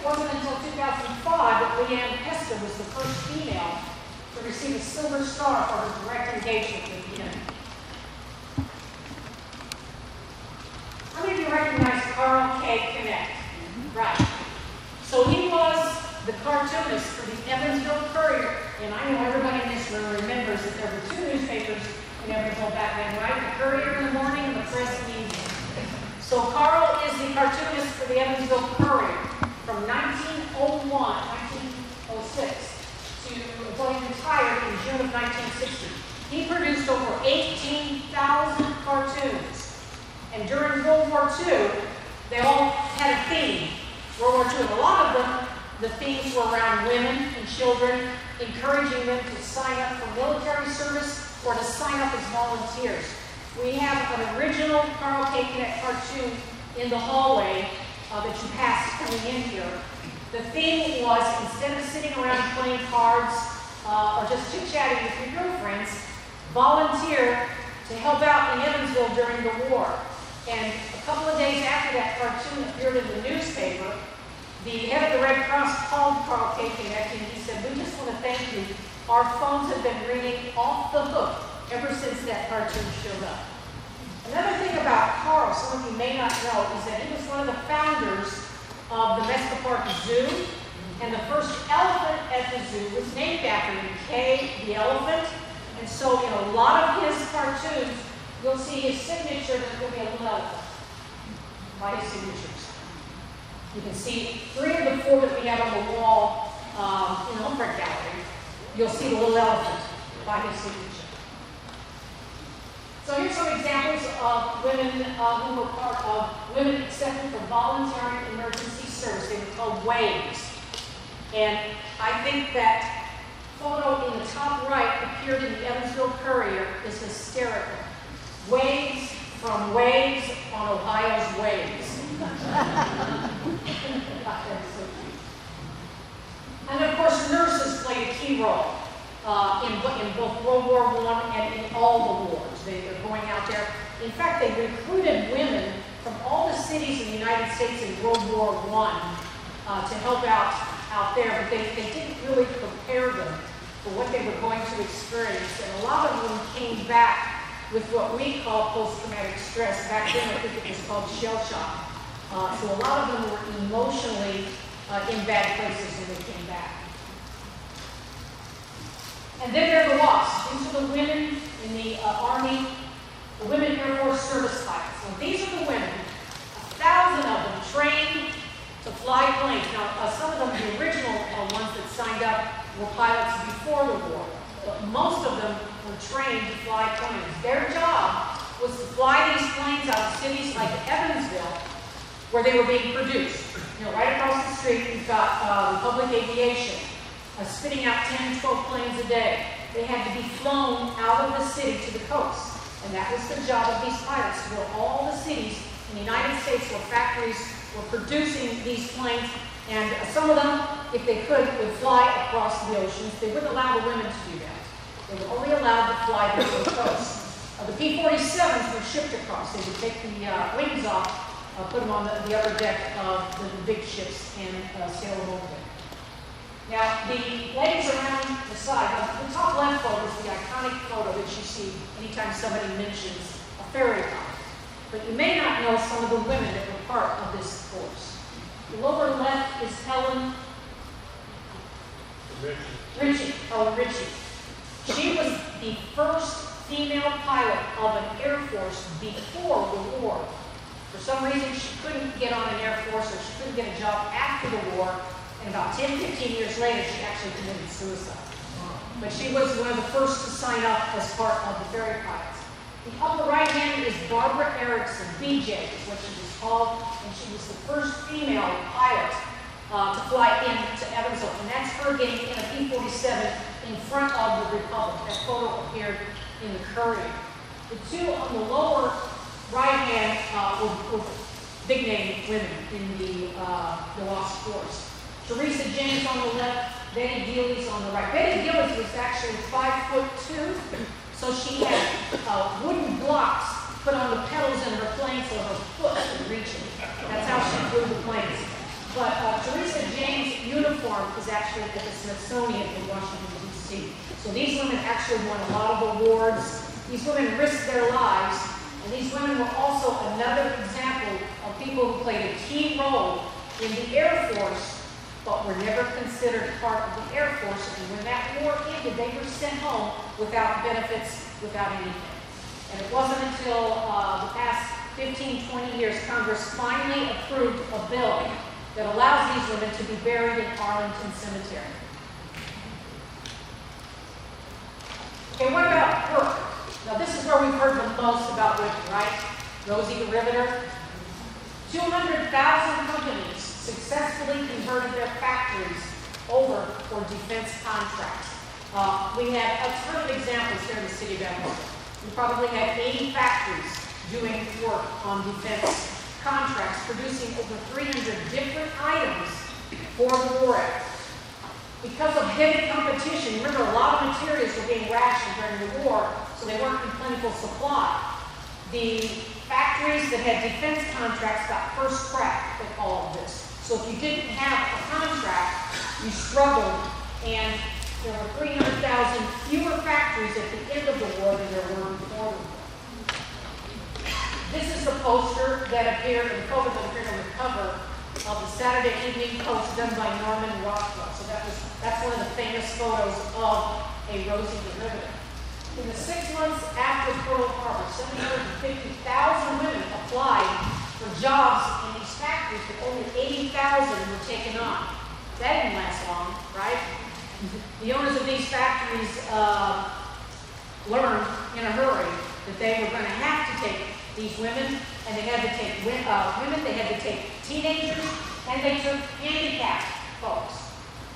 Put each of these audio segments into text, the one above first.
wasn't until 2005 that Leanne Hester was the first female to receive a Silver Star for her direct engagement with the enemy. How many of you recognize Carl K. Connect? Right. So he was the cartoonist for the Evansville Courier. And I know everybody in this room remembers that there were two newspapers in Evansville back then, right? The Courier in the morning and the Press in the evening. So Carl is the cartoonist for the Evansville Courier from 1906 to until he retired in June of 1960. He produced over 18,000 cartoons. And during World War II, they all had a theme. World War II, and a lot of them, the themes were around women and children, encouraging them to sign up for military service or to sign up as volunteers. We have an original Carl K. Connect cartoon in the hallway that you passed coming in here. The theme was, instead of sitting around playing cards or just chit-chatting with your girlfriends, volunteer to help out in Evansville during the war. And a couple of days after that cartoon appeared in the newspaper, the head of the Red Cross called Carl K. Connect and he said, "We just want to thank you. Our phones have been ringing off the hook ever since that cartoon showed up." Another thing about Carl, some of you may not know, is that he was one of the founders of the Mesca Park Zoo, and the first elephant at the zoo was named after him, Kay the elephant. And so in a lot of his cartoons, you'll see his signature, there's going to be a little elephant by his signatures. You can see 3 of the 4 that we have on the wall in the Humphrey Gallery. You'll see the little elephant by his signature. So here's some examples of women who were part of women accepted for voluntary emergency service. They were called WWII. And I think that photo in the top right appeared in the Evansville Courier is hysterical. Waves from waves on Ohio's waves. And of course, nurses played a key role in both World War I and in all the wars. They're going out there. In fact, they recruited women from all the cities in the United States in World War I to help out there, but they didn't really prepare them for what they were going to experience. And a lot of them came back with what we call post-traumatic stress. Back then, I think it was called shell shock. So a lot of them were emotionally in bad places when they came back. And then there are the WASPs. These are the women in the Army, the Women Air Force Service pilots. So these are the women, 1,000 of them trained to fly planes. Now, some of them, the original ones that signed up, were pilots before the war. But most of them were trained to fly planes. Their job was to fly these planes out of cities like Evansville, where they were being produced. You know, right across the street, we've got Republic Aviation, spitting out 10, 12 planes a day. They had to be flown out of the city to the coast. And that was the job of these pilots, to go all the cities in the United States where factories were producing these planes. And some of them, if they could, would fly across the oceans. They wouldn't allow the women to do that. They were only allowed to fly to the coast. The P-47s were shipped across. They would take the wings off, put them on the upper deck of the big ships and sail them over there. Now, the ladies around the side, the top left photo is the iconic photo that you see anytime somebody mentions a ferry ride. But you may not know some of the women that were part of this force. The lower left is Helen Ritchie. She was the first female pilot of an Air Force before the war. For some reason, she couldn't get on an Air Force, or she couldn't get a job after the war. And about 10, 15 years later, she actually committed suicide. But she was one of the first to sign up as part of the ferry pilots. The upper right hand is Barbara Erickson, BJ is what she was called, and she was the first female pilot to fly into Evansville. And that's her getting in a P-47 in front of the Republic. That photo appeared in the Courier. The two on the lower right hand were big name women in the WASP force. Teresa James on the left, Betty Gillies on the right. Betty Gillies was actually 5'2", so she had wooden blocks put on the pedals in her plane so her foot could reach it. That's how she flew the planes. But Teresa James uniform is actually at the Smithsonian in Washington, D.C. So these women actually won a lot of awards. These women risked their lives, and these women were also another example of people who played a key role in the Air Force, but were never considered part of the Air Force. And when that war ended, they were sent home without benefits, without anything. And it wasn't until the past 15, 20 years, Congress finally approved a bill that allows these women to be buried in Arlington Cemetery. Okay, what about work? Now this is where we've heard the most about women, right? Rosie the Riveter. 200,000 companies successfully converted their factories over for defense contracts. We have a ton of examples here in the city of Evansville. We probably have 80 factories doing work on defense contracts, producing over 300 different items for the war effort. Because of heavy competition, remember a lot of materials were being rationed during the war, so they weren't in plentiful supply. The factories that had defense contracts got first crack at all of this. So if you didn't have a contract, you struggled, and there were 300,000 fewer factories at the end of the war than there were before the war. This is the poster that appeared, and the photo that appeared on the cover of the Saturday Evening Post done by Norman Rockwell. So that's one of the famous photos of a Rosie the Riveter. In the 6 months after Pearl Harbor, 750,000 women applied for jobs in these factories, but only 80,000 were taken on. That didn't last long, right? The owners of these factories learned in a hurry that they were going to have to take these women, and they had to take women, they had to take teenagers, and they took handicapped folks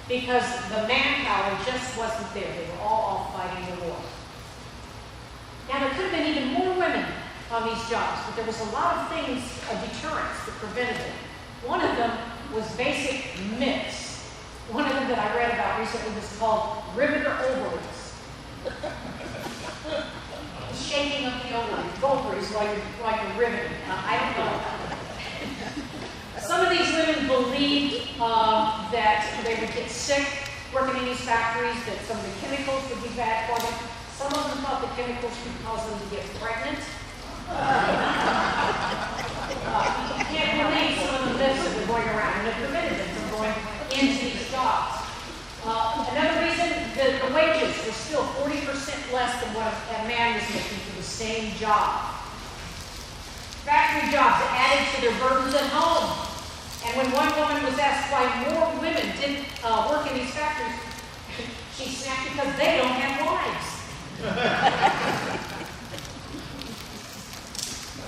because the manpower just wasn't there. They were all fighting the war. Now, there could have been even more women on these jobs, but there was a lot of things, deterrents that prevented it. One of them was basic myths. One of them that I read about recently was called riveter ovaries. Shaking up the ovaries while you're riveting. I don't know. Some of these women believed that they would get sick working in these factories, that some of the chemicals would be bad for them. Some of them thought the chemicals could cause them to get pregnant. You can't believe some of the myths that were going around, and it prevented them from going into these jobs. Another reason, the wages were still 40% less than what a man was making for the same job. Factory jobs added to their burdens at home. And when one woman was asked why more women didn't work in these factories, she snapped, because they don't have wives.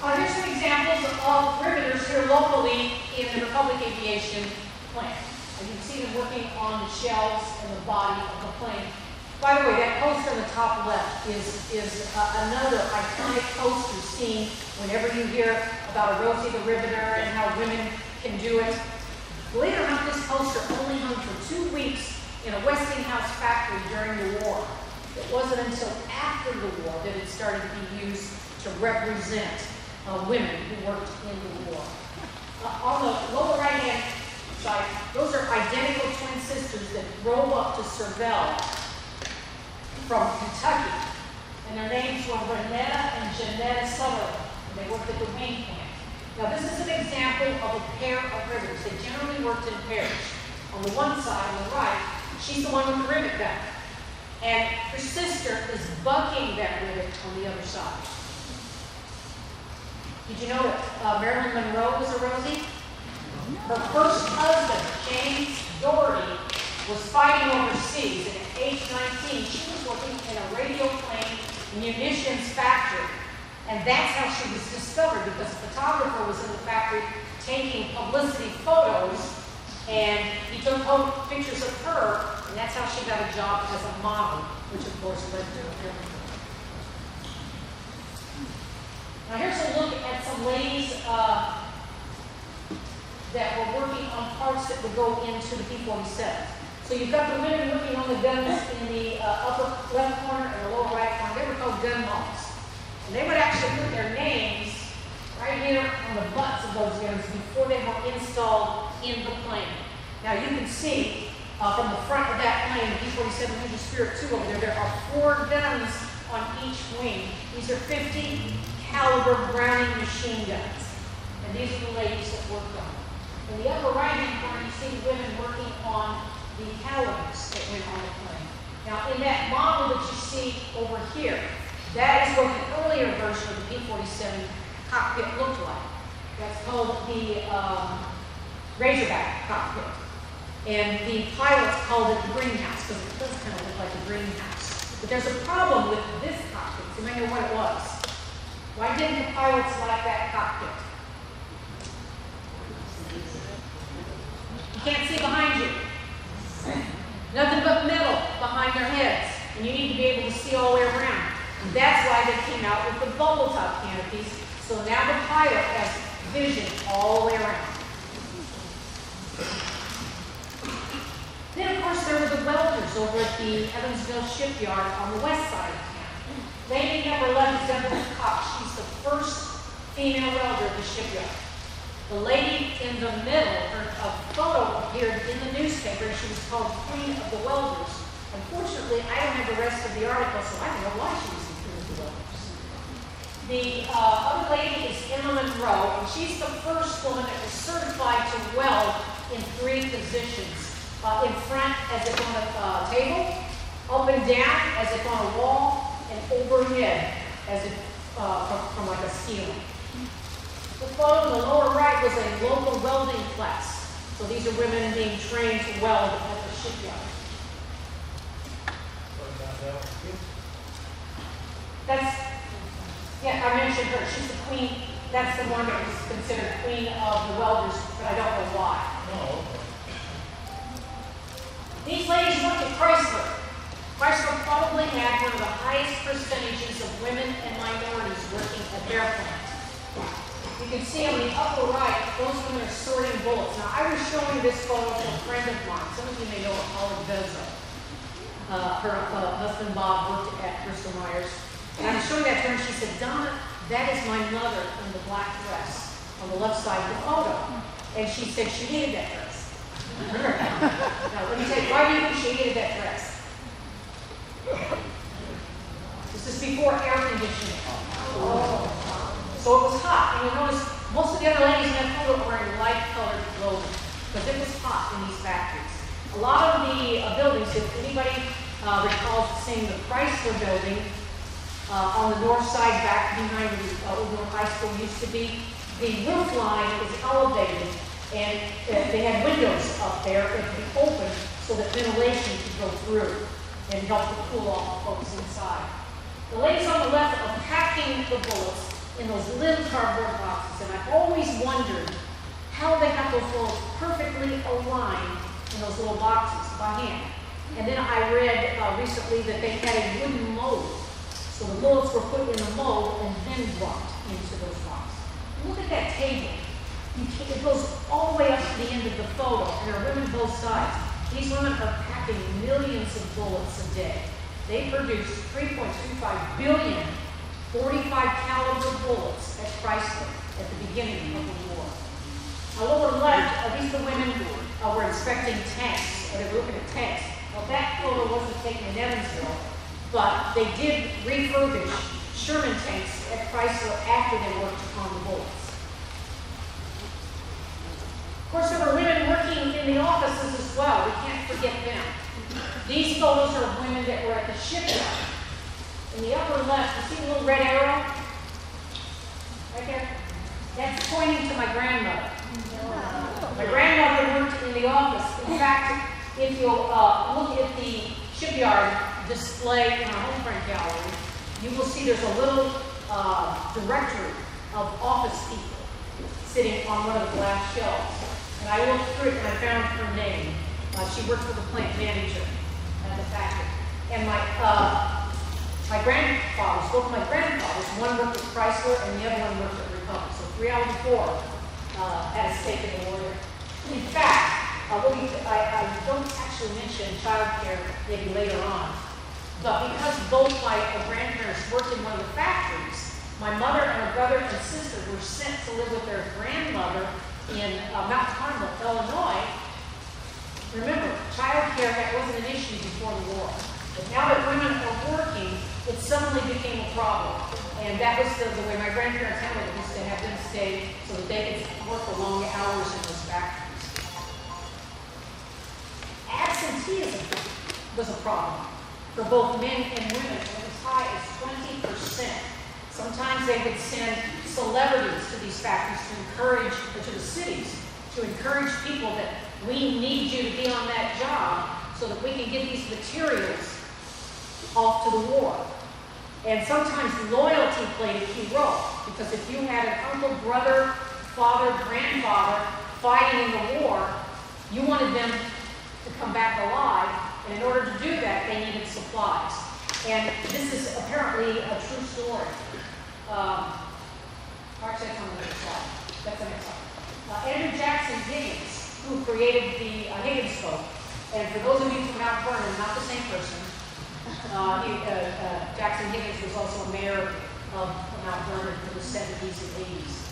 Here's some examples of riveters here locally in the Republic Aviation plant. And you can see them working on the shelves and the body of the plane. By the way, that poster on the top left is another iconic poster seen whenever you hear about a Rosie the Riveter and how women can do it. Believe it or not, this poster only hung for 2 weeks in a Westinghouse factory during the war. It wasn't until after the war that it started to be used to represent women who worked in the war. On the lower right-hand side, those are identical twin sisters that drove up to Cervelle from Kentucky. And their names were Renetta and Janetta Sutherland. And they worked at the wing plant. Now, this is an example of a pair of riveters. They generally worked in pairs. On the one side, on the right, she's the one with the rivet gun. And her sister is bucking that rivet on the other side. Did you know that Marilyn Monroe was a Rosie? Her first husband, James Doherty, was fighting overseas, and at age 19, she was working in a radio plane munitions factory. And that's how she was discovered, because a photographer was in the factory taking publicity photos, and he took pictures of her, and that's how she got a job as a model, which of course led to a film. Now here's a look at some ladies that were working on parts that would go into the P-47. So you've got the women working on the guns in the upper left corner and the lower right corner. They were called gun moms. And they would actually put their names right here on the butts of those guns before they were installed in the plane. Now you can see from the front of that plane, the B-47 Hoosier Spirit 2 over there, there are 4 guns on each wing. These are 50 caliber Browning machine guns. And these are the ladies that worked on them. In the upper right-hand corner, you see the women working on the calibers that went on the plane. Now, in that model that you see over here, that is what the earlier version of the B-47 cockpit looked like. That's called the Razorback cockpit. And the pilots called it the greenhouse because it does kind of look like a greenhouse. But there's a problem with this cockpit. So you may know what it was. Why didn't the pilots like that cockpit? You can't see behind you. Nothing but metal behind their heads. And you need to be able to see all the way around. And that's why they came out with the bubble top canopies. So now the pilot has vision all the way around. Then, of course, there were the welders over at the Evansville shipyard on the west side of town. Lady number 11 is Deborah Cox. She's the first female welder at the shipyard. The lady in the middle, a photo appeared in the newspaper. She was called Queen of the Welders. Unfortunately, I don't have the rest of the article, so I don't know why she was the Queen of the Welders. The other lady is Emma Monroe, and she's the first woman that was certified to weld in 3 positions. In front as if on a table, up and down as if on a wall, and overhead as if from like a ceiling. The photo in the lower right was a local welding class. So these are women being trained to weld at the shipyard. Yeah, I mentioned her. She's the queen. That's the one that was considered queen of the welders, but I don't know why. No. These ladies worked at Chrysler. Chrysler probably had one of the highest percentages of women and minorities working at their plant. You can see on the upper right, those women are sorting bullets. Now, I was showing this photo to a friend of mine. Some of you may know Holly Bezzo. Her husband Bob worked at Bristol Myers. And I was showing that to her, and she said, Donna, that is my mother in the black dress on the left side of the photo. And she said she hated that dress. Now, let me tell you, why do you think she hated that dress? This is before air conditioning. So it was hot. And you notice most of the other ladies in that photo were wearing light-colored clothing because it was hot in these factories. A lot of the buildings, if anybody recalls seeing the Chrysler building on the north side back behind the Old Mill High School used to be, the roof line is elevated. And they had windows up there that could be open so that ventilation could go through and help to cool off folks inside. The ladies on the left are packing the bullets in those little cardboard boxes, and I've always wondered how they got those bullets perfectly aligned in those little boxes by hand. And then I read recently that they had a wooden mold. So the bullets were put in a mold and then dropped into those boxes. Look at that table. It goes all the way up to the end of the photo, and there are women both sides. These women are packing millions of bullets a day. They produce 3.25 billion 45 caliber bullets at Chrysler at the beginning of the war. Now, lower left, these are the women who were inspecting tanks, or they were looking at tanks. Well, that photo wasn't taken in Evansville, but they did refurbish Sherman tanks at Chrysler after they worked upon the bullets. Of course, there were women working in the offices as well. We can't forget them. These photos are of women that were at the shipyard. In the upper left, you see the little red arrow? Right there? That's pointing to my grandmother. My grandmother worked in the office. In fact, if you'll look at the shipyard display in our home front gallery, you will see there's a little directory of office people sitting on one of the glass shelves. And I looked through it and I found her name. She worked for the plant manager at the factory. And my grandfathers, both my grandfathers, one worked at Chrysler and the other one worked at Republic. So 3 out of the 4 had a stake in the war. In fact, I don't actually mention child care maybe later on, but because both my grandparents worked in one of the factories, my mother and her brother and sister were sent to live with their grandmother in Mount Carmel, Illinois. Remember, child That wasn't an issue before the war. But now that women are working, it suddenly became a problem. And that was the way my grandparents handled it, was to have them stay so that they could work the long hours in those factories. Absenteeism was a problem for both men and women. It was as high as 20%. Sometimes they would send celebrities to these factories to encourage, or to the cities, to encourage people that we need you to be on that job so that we can get these materials off to the war. And sometimes loyalty played a key role, because if you had an uncle, brother, father, grandfather fighting in the war, you wanted them to come back alive, and in order to do that, they needed supplies. And this is apparently a true story. Actually, that's on the next slide. That's the next slide. Andrew Jackson Higgins, who created the Higgins vote, and for those of you from Mount Vernon, not the same person, Jackson Higgins was also a mayor of Mount Vernon in the 70s and 80s.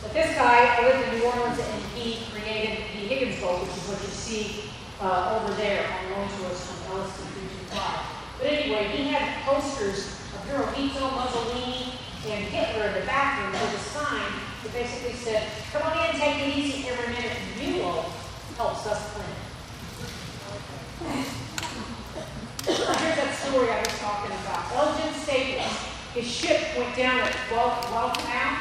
But this guy lived in New Orleans, and he created the Higgins vote, which is what you see over there on loan tours from Ellis to 325. But anyway, he had posters of Hirohito, Mussolini, and Hitler in the bathroom with a sign that basically said, "Come on in, take it easy every minute. Mulo helps us clean." Here's that story I was talking about. Elgin Staples, his ship went down at Guadalcanal,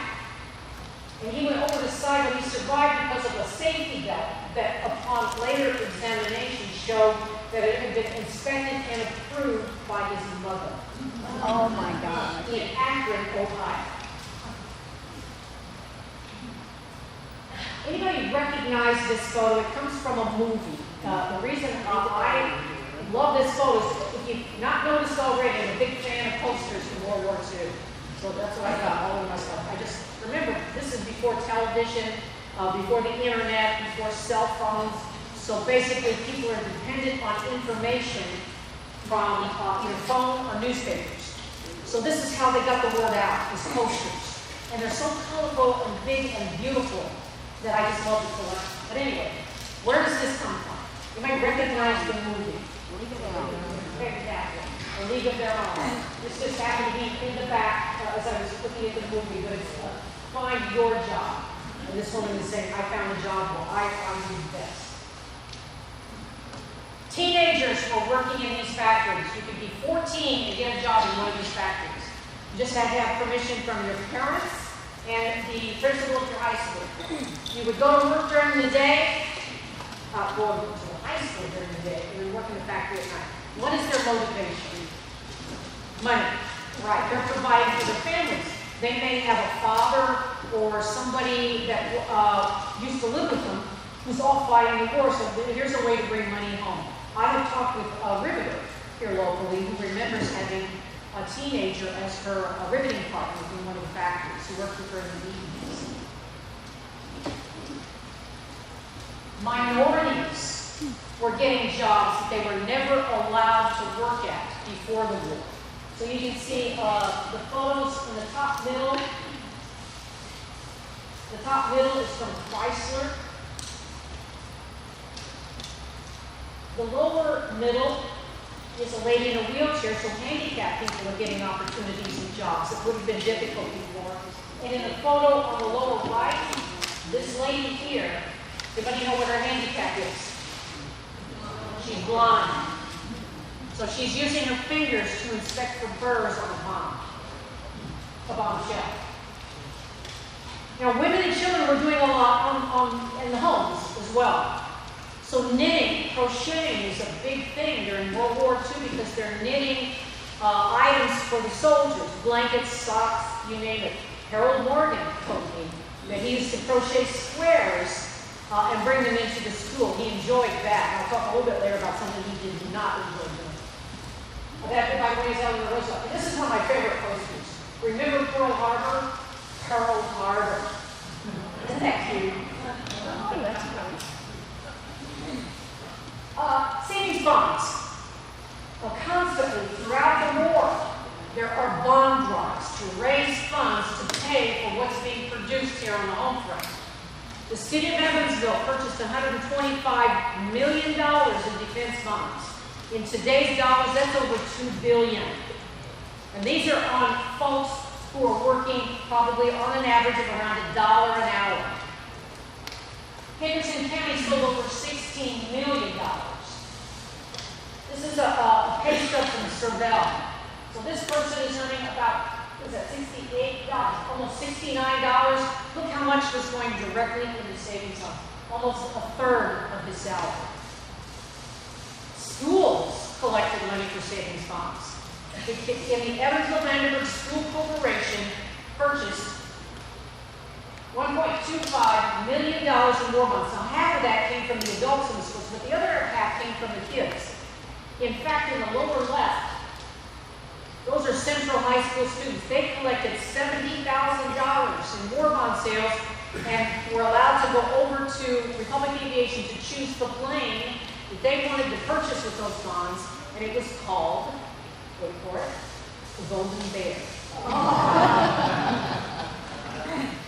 and he went over the side, but he survived because of a safety belt that upon later examination showed that it had been inspected and approved by his mother. Oh my God. In Akron, Ohio. Anybody recognize this photo? It comes from a movie. The reason I love this photo is, if you've not noticed already, I'm a big fan of posters from World War II. So that's what I got all over myself. I just remember, this is before television, before the internet, before cell phones. So basically, people are dependent on information from either phone or newspapers. So this is how they got the word out, these posters. And they're so colorful and big and beautiful that I just love to collect. But anyway, where does this come from? You might recognize the movie. Exactly. A League of Their Own. This just happened to be in the back as I was looking at the movie, but it's Find Your Job. And this woman is saying, I found a job where I find you best. Teenagers were working in these factories. You could be 14 and get a job in one of these factories. You just had to have permission from your parents and the principal of your high school. You would go to work during the day, go to high school during the day, and then work in the factory at night. What is their motivation? Money. Right. They're providing for their families. They may have a father or somebody that used to live with them who's off fighting the war, so here's a way to bring money home. I have talked with a riveter here locally who remembers having a teenager as her riveting partner in one of the factories who worked with her in the evenings. Minorities were getting jobs that they were never allowed to work at before the war. So you can see the photos in the top middle. The top middle is from Chrysler. The lower middle is a lady in a wheelchair, so handicapped people are getting opportunities and jobs that would have been difficult before. And in the photo on the lower right, this lady here, anybody know what her handicap is? She's blind. So she's using her fingers to inspect for burrs on a bombshell. Now, women and children were doing a lot in the homes as well. So knitting, crocheting is a big thing during World War II because they're knitting items for the soldiers, blankets, socks, you name it. Harold Morgan told me that he used to crochet squares and bring them into the school. He enjoyed that. I'll talk a little bit later about something he did not enjoy doing. That by the way is Eleanor Roosevelt. And this is one of my favorite posters. Remember Pearl Harbor? Pearl Harbor. Isn't that cute? Oh, that's great. Savings bonds. Constantly throughout the war, there are bond drives to raise funds to pay for what's being produced here on the home front. The city of Evansville purchased $125 million in defense bonds. In today's dollars, that's over $2 billion. And these are on folks who are working probably on an average of around $1 an hour. Henderson County sold over $16 million. This is a pay stub from Cervelle. So this person is earning about, what is that, $68, almost $69. Look how much was going directly into savings fund. Almost a third of his salary. Schools collected money for savings bonds. In the Evansville-Vanderburg School Corporation purchased $1.25 million in war bonds. Now, half of that came from the adults in the schools, but the other half came from the kids. In fact, in the lower left, those are Central High School students. They collected $70,000 in war bond sales and were allowed to go over to Republic Aviation to choose the plane that they wanted to purchase with those bonds, and it was called, wait for it, the Golden Bear.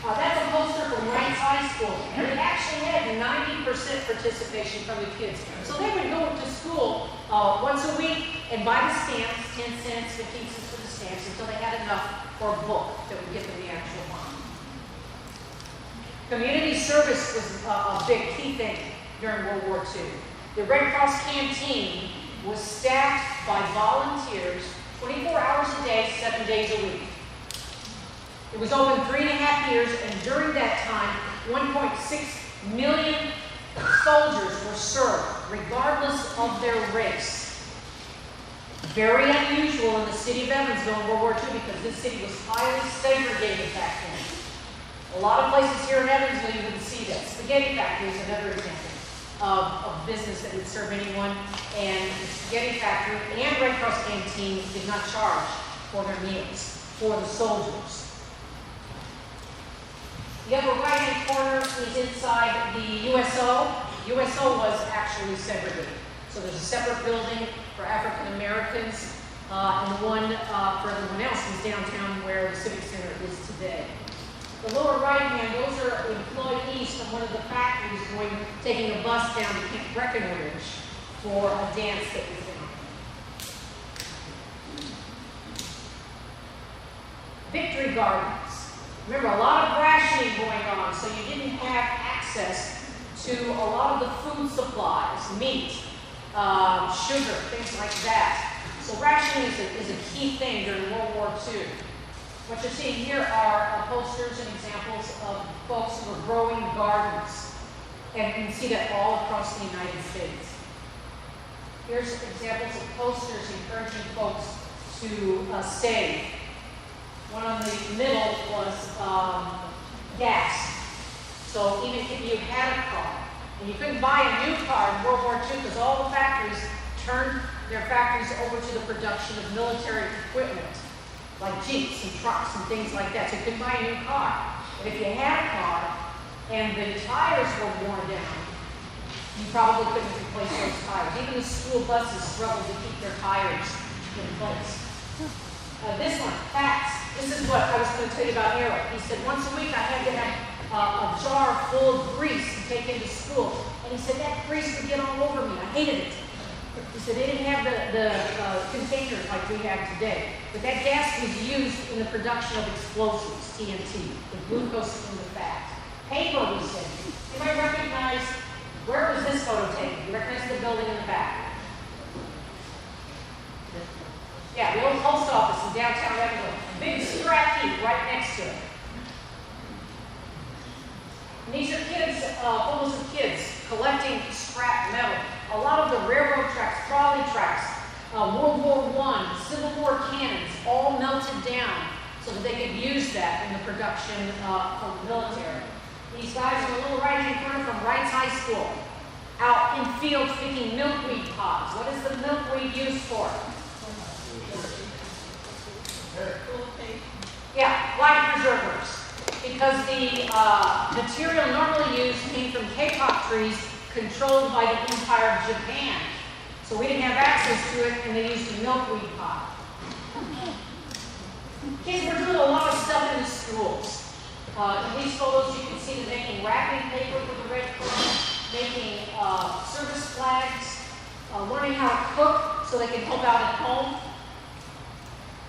That's a poster from Wright High School. And it actually had 90% participation from the kids. So they would go to school once a week and buy the stamps, 10 cents, 15 cents for the stamps, until they had enough for a book that would give them the actual bond. Community service was a big key thing during World War II. The Red Cross canteen was staffed by volunteers 24 hours a day, 7 days a week. It was open 3.5 years, and during that time, 1.6 million soldiers were served, regardless of their race. Very unusual in the city of Evansville in World War II because this city was highly segregated back then. A lot of places here in Evansville you wouldn't see that. Spaghetti factory is another example of business that would serve anyone, and the spaghetti factory and Red Cross canteen did not charge for their meals for the soldiers. The upper right-hand corner is inside the USO. USO was actually segregated. So there's a separate building for African Americans, and one for everyone else is downtown where the Civic Center is today. The lower right-hand, those are employees from one of the factories taking a bus down to Camp Breckenridge for a dance that was down. Victory Gardens. Remember, a lot of rationing going on, so you didn't have access to a lot of the food supplies, meat, sugar, things like that. So rationing is a key thing during World War II. What you're seeing here are posters and examples of folks who are growing gardens. And you can see that all across the United States. Here's examples of posters encouraging folks to save. One on the middle was gas. So even if you had a car, and you couldn't buy a new car in World War II because all the factories turned their factories over to the production of military equipment, like Jeeps and trucks and things like that. So you couldn't buy a new car. But if you had a car and the tires were worn down, you probably couldn't replace those tires. Even the school buses struggled to keep their tires in place. This one, fats. This is what I was going to tell you about Eric. He said once a week I had to have a jar full of grease to take into school. And he said that grease would get all over me. I hated it. He said they didn't have the containers like we have today. But that gas was used in the production of explosives, TNT, the glucose in the fat. Paper was in. Anybody recognize, where was this photo taken? You recognize the building in the back? Yeah, the old post office in downtown Evansville. Big scrap heap right next to it. And these are kids, photos of kids collecting scrap metal. A lot of the railroad tracks, trolley tracks, World War I, Civil War cannons, all melted down so that they could use that in the production for the military. These guys in the little right-hand corner from Wright High School, out in fields picking milkweed pods. What is the milkweed used for? Yeah, life preservers. Because the material normally used came from K-pop trees controlled by the Empire of Japan. So we didn't have access to it, and they used a milkweed pot. Kids were doing a lot of stuff in the schools. In these photos, you can see them making wrapping paper for the Red Cross, making service flags, learning how to cook. so they can help out at home.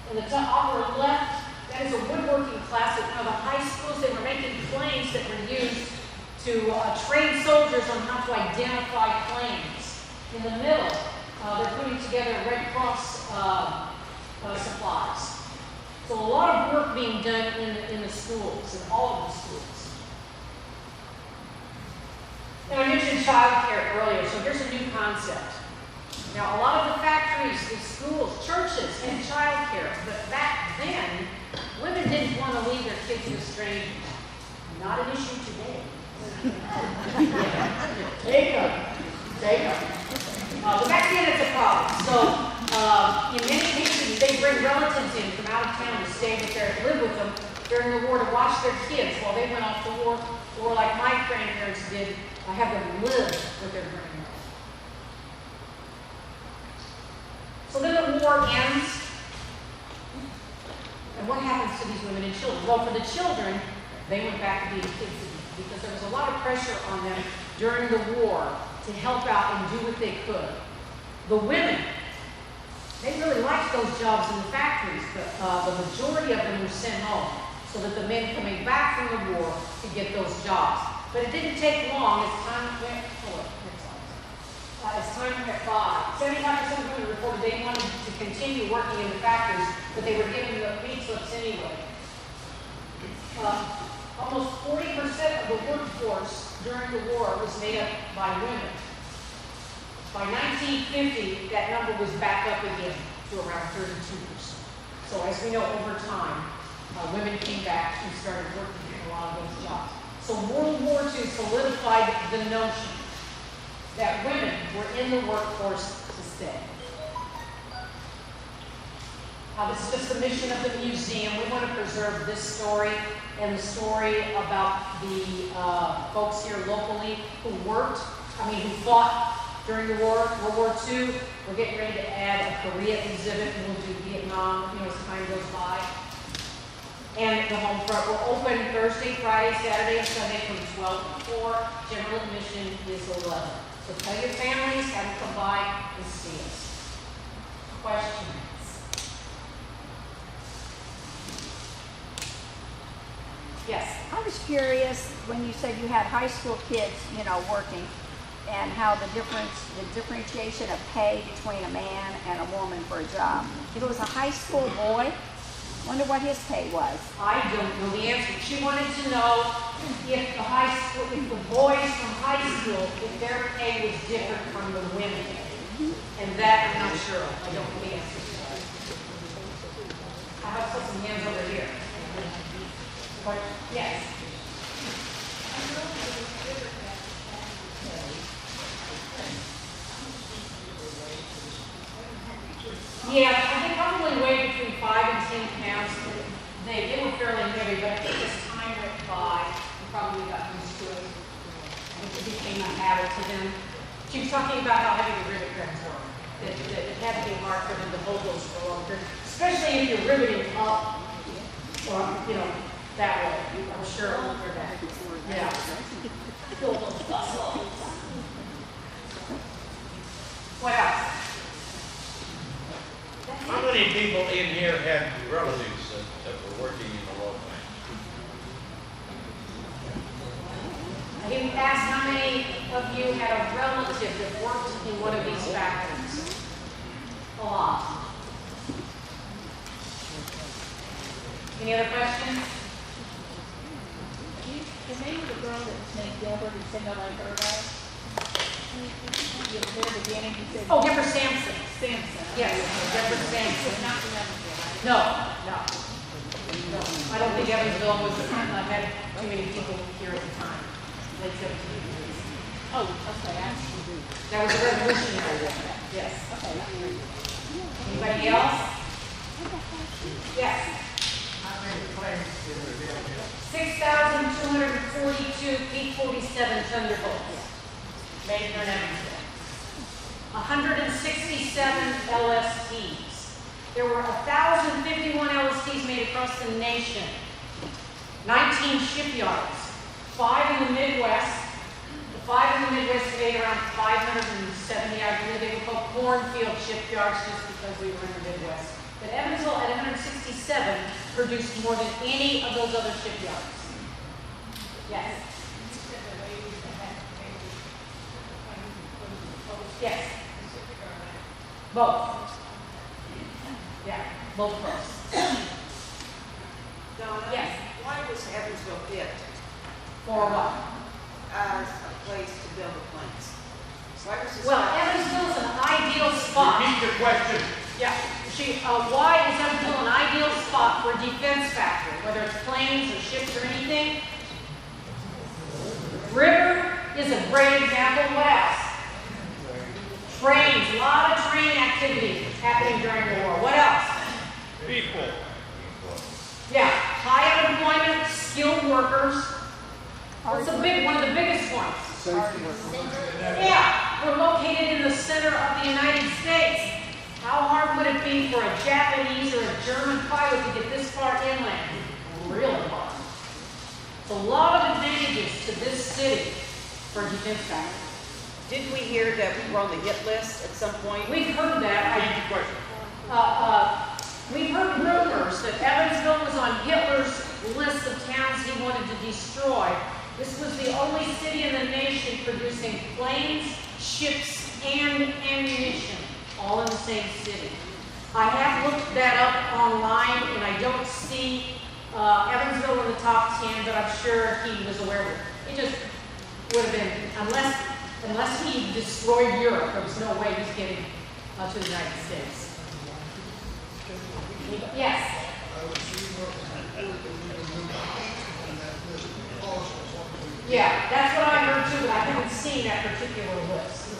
In the top upper left, that is a woodworking class at one of the high schools. They were making planes that were used to train soldiers on how to identify planes. In the middle, they're putting together Red Cross supplies. So a lot of work being done in the schools, in all of the schools. Now I mentioned child care earlier, so here's a new concept. Now a lot of the factories, the schools, churches, and child care, but back then, women didn't want to leave their kids with strangers. Not an issue today. Take them. But back then it's a problem. So in many cases, they bring relatives in from out of town to stay with their, live with them during the war to watch their kids while they went off to war, or like my grandparents did, have them live with their grandparents. So then the war ends, and what happens to these women and children? Well, for the children, they went back to being kids again, because there was a lot of pressure on them during the war to help out and do what they could. The women, they really liked those jobs in the factories, but the majority of them were sent home so that the men coming back from the war could get those jobs. But it didn't take long as time went by. 75% of women reported they wanted to continue working in the factories, but they were given the pay slips anyway. Almost 40% of the workforce during the war was made up by women. By 1950, that number was back up again to around 32%. So as we know, over time, women came back and started working in a lot of those jobs. So World War II solidified the notion that women were in the workforce to stay. This is just the mission of the museum. We want to preserve this story and the story about the folks here locally who who fought during the war, World War II. We're getting ready to add a Korea exhibit, and we'll do Vietnam, as time goes by. And the home front will open Thursday, Friday, Saturday, and Sunday from 12 to 4. General admission is 11. So tell your families, have them come by and see us. Questions? Yes. I was curious when you said you had high school kids, working, and how the differentiation of pay between a man and a woman for a job. If it was a high school boy, wonder what his pay was. I don't know the answer. She wanted to know if the boys from high school, if their pay was different from the women. And that I'm not sure of. I don't know the answer to that. I have some hands over here. Yes. Yeah, I think probably weighed between 5 and 10 pounds. They were fairly heavy, but I think as time went by, we probably got used to it. It became a habit to them. She was talking about how heavy the rivet guns were. That it had to be hard for them to hold those for a long period, especially if you're riveting up, or that way. I'm sure for that. Yeah. What else? How many people in here had relatives that were working in the law plant? I didn't ask how many of you had a relative that worked in one of these factories. A lot. Any other questions? The name of the girl that was named Gilbert, you said nobody heard of? You were there beginning, you said. Oh, Deborah Sampson. Sampson. Yes, Deborah Sampson. Not from Evansville. No. I don't think Evansville was, had too many people here at the time. Late 1700s. Oh, okay, actually. That was a revolutionary war. Yes. Okay. Anybody else? Yes. 6,242 P-47 Thunderbolts made here in Evansville. 167 LSTs. There were 1,051 LSTs made across the nation. 19 shipyards. 5 in the Midwest. The 5 in the Midwest made around 570, I believe they were called cornfield shipyards just because we were in the Midwest. But Evansville at 167 produced more than any of those other shipyards. Yes. Yes. Both. Yeah, both first. Donna? Yes. Why was Evansville picked For what? as a place to build the plants? Why was this? Well, Evansville is an ideal spot. Repeat your question. Yeah, why is Evansville an ideal spot for a defense factory, whether it's planes or ships or anything? River is a great example. What else? Trains, a lot of train activity happening during the war. What else? People. Yeah, high unemployment, skilled workers. What's one of the biggest ones? Yeah, we're located in the center of the United States. How hard would it be for a Japanese or a German pilot to get this far inland? Really hard. So a lot of advantages to this city for defense factories. Did we hear that we were on the hit list at some point? We've heard that. Repeat your question. We've heard rumors that Evansville was on Hitler's list of towns he wanted to destroy. This was the only city in the nation producing planes, ships, and ammunition, all in the same city. I have looked that up online, and I don't see Evansville in the top 10, but I'm sure he was aware of it. It just would have been, unless he destroyed Europe, there was no way he's getting to the United States. Yes. Yeah, that's what I heard too, but I haven't seen that particular list.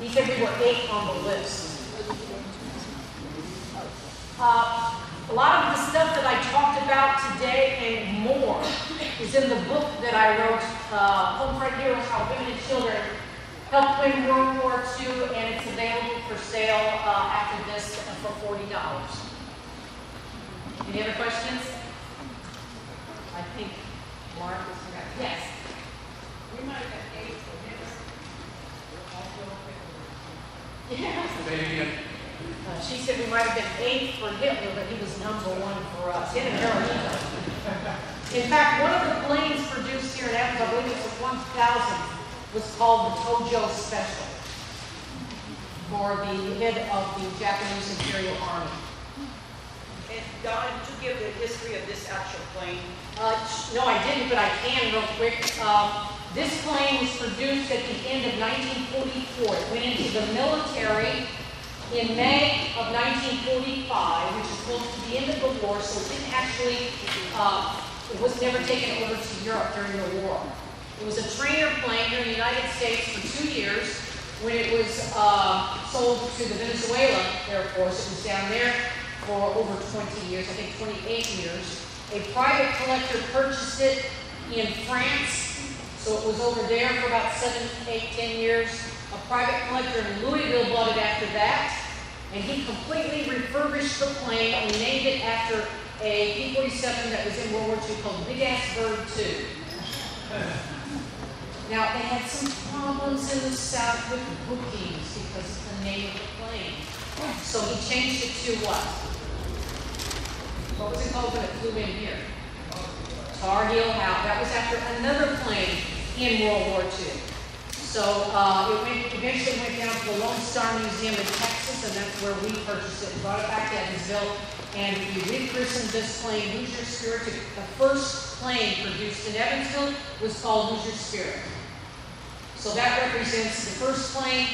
He said we were 8th on the list. A lot of the stuff that I talked about today and more is in the book that I wrote, Home Front Heroes, How Women and Children Helped Win World War II, and it's available for sale after this for $40. Any other questions? I think Mark is correct. Yes. We might have 8 for him. Yeah. Say it again. She said we might have been 8th for Hitler, but he was number 1 for us. He didn't know either. In fact, one of the planes produced here in Evansville, I believe it was 1000, was called the Tojo Special for the head of the Japanese Imperial Army. And Donna, did you give the history of this actual plane? No, I didn't, but I can real quick. This plane was produced at the end of 1944. It went into the military in May of 1945, which is close to the end of the war, so it didn't actually, it was never taken over to Europe during the war. It was a trainer plane here in the United States for 2 years. When it was sold to the Venezuela Air Force, it was down there for over 20 years, I think 28 years. A private collector purchased it in France, so it was over there for about 7, 8, 10 years. A private collector in Louisville bought it after that, and he completely refurbished the plane and named it after a P-47 that was in World War II called Big Ass Bird 2. Now, they had some problems in the South with bookings because of the name of the plane. So he changed it to what? What was it called when it flew in here? Tar Heel House. That was after another plane in World War II. So it eventually went down to the Lone Star Museum in Texas, and that's where we purchased it and brought it back to Evansville. And we rechristened this plane Lose Your Spirit. The first plane produced in Evansville was called Lose Your Spirit. So that represents the first plane.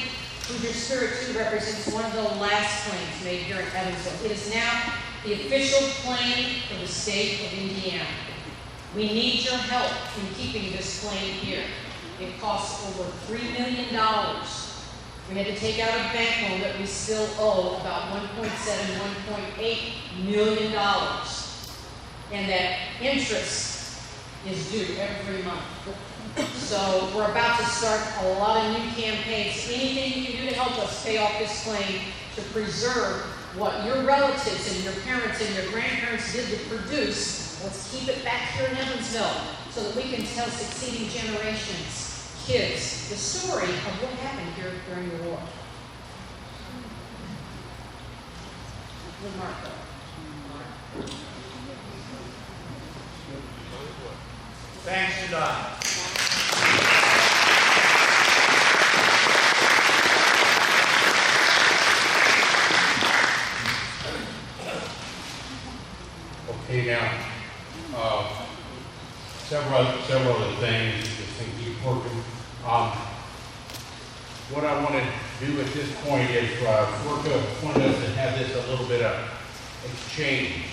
Lose Your Spirit 2 represents one of the last planes made here in Evansville. It is now the official plane for the state of Indiana. We need your help in keeping this plane here. It costs over $3 million. We had to take out a bank loan that we still owe about $1.7, $1.8 million. And that interest is due every month. So we're about to start a lot of new campaigns. Anything you can do to help us pay off this plane to preserve what your relatives and your parents and your grandparents did to produce, let's keep it back here in Evansville so that we can tell succeeding generations, kids, the story of what happened here during the war. America. Thanks to Don. Okay, now, several of the things, this thing keep working. What I want to do at this point is, SWIRCA wanted us to have this a little bit of exchange.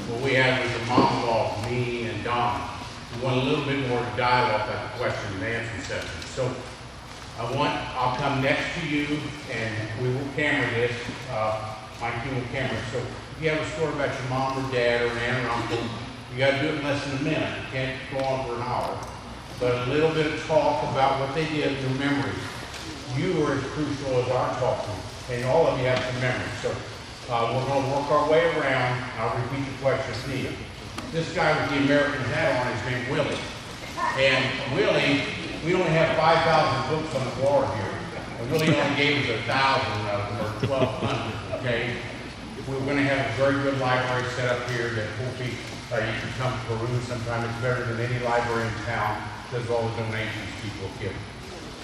What we had was a monologue, me and Don. We want a little bit more dialogue at the question and answer session. So I'll come next to you and we will camera this. My team will camera. So if you have a story about your mom or dad or an aunt or uncle, you got to do it in less than a minute. You can't go on for an hour. But a little bit of talk about what they did, their memories. You are as crucial as our talking, and all of you have some memories. So we're going to work our way around. I'll repeat the question if needed. This guy with the American hat on is named Willie. And Willie, we only have 5,000 books on the floor here. And Willie only gave us 1,000 of them, or 1,200, okay? We're going to have a very good library set up here that hopefully you can come peruse sometime. It's better than any library in town because of all the donations people give.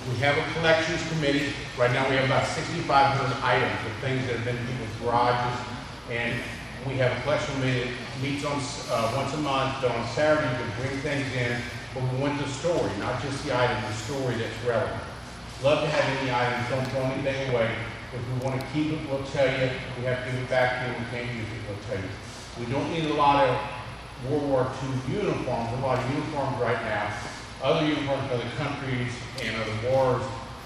We have a collections committee. Right now we have about 6,500 items of things that have been in people's garages. And we have a collection committee that meets on once a month. On Saturday you can bring things in, but we want the story, not just the item, the story that's relevant. Love to have any items, don't throw anything away. If we want to keep it, we'll tell you. If we have to give it back to you, we can't use it, we'll tell you. We don't need a lot of World War II uniforms, a lot of uniforms right now. Other uniforms for other countries and other wars,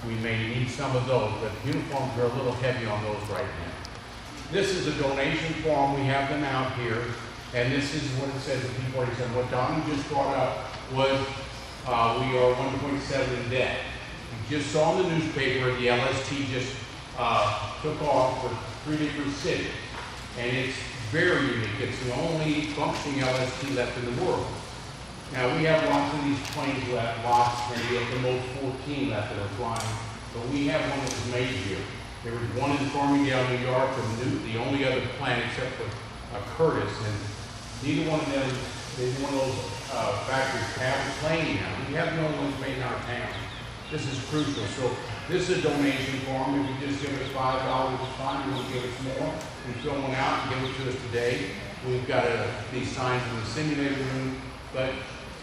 we may need some of those, but uniforms are a little heavy on those right now. This is a donation form. We have them out here, and this is what it says in P47. What Don just brought up was we are 1.7 in debt. You just saw in the newspaper the LST just took off for 3 different cities, and it's very unique. It's the only functioning LST left in the world. Now, we have lots of these planes left, lots, maybe at the most 14 left that are flying, but we have one that was made here. There was one in Farmingdale, New York, and the only other plane except for Curtis, and neither one of them, neither one of those factories have a plane now. We have no ones made in our town. This is crucial. So this is a donation form. If you just give us $5, it's fine. You want to give us more, we fill one out and give it to us today. We've got these signs in the simulator room, but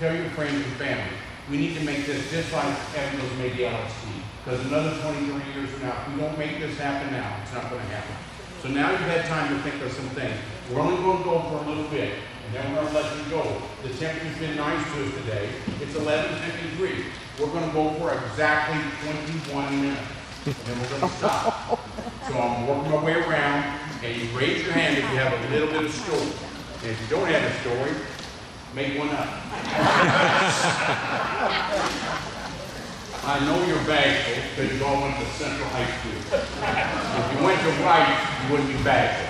tell your friends and family. We need to make this just like Evans made the LST. Because another 23 years from now, if we don't make this happen now, it's not going to happen. So now you've had time to think of some things. We're only going to go for a little bit, and then we're going to let you go. The temperature's been nice to us today. It's 11:53. We're going to go for exactly 21 minutes, and then we're going to stop. So I'm working my way around, and you raise your hand if you have a little bit of story. And if you don't have a story, make one up. I know you're bashful because you all went to Central High School. If you went to Rice, you wouldn't be bashful.